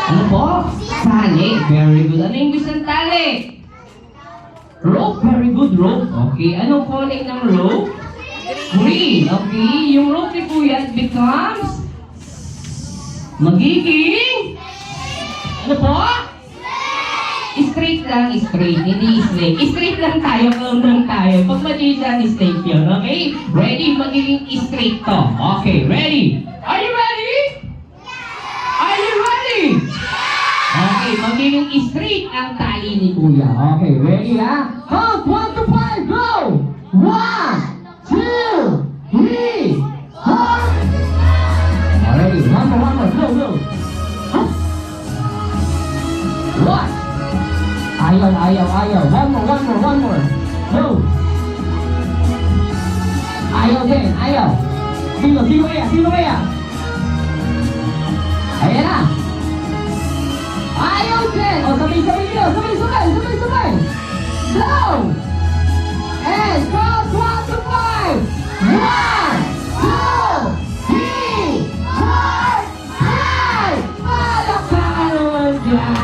Ano po? Tali. Very good. Ano yung English ng tali? Rope. Very good. Rope. Okay. Anong kulay ng rope? Green. Okay. Yung rope ni Kuya becomes magiging ano po? Straight lang, straight. Hindi snake. Straight lang tayo, calm lang tayo. Pag mali dyan, snake yun. Okay? Ready? Magiging straight to. Okay, ready? Are you ready? Are you ready? Okay, magiging straight ang tali ni Kuya. Okay, ready ha? Count 1 to 5, go! 1, 2, 3, 4. Alright, one more, go, go. Huh? What? Ayaw. One more. Go. Ayaw din, ayaw. Sino kaya? Ayan na. Ayaw din. O, sabay nyo. Sabay. Go. And count 1 to 5. 1, 2, 3, 4, 5. Palakpakan naman dyan.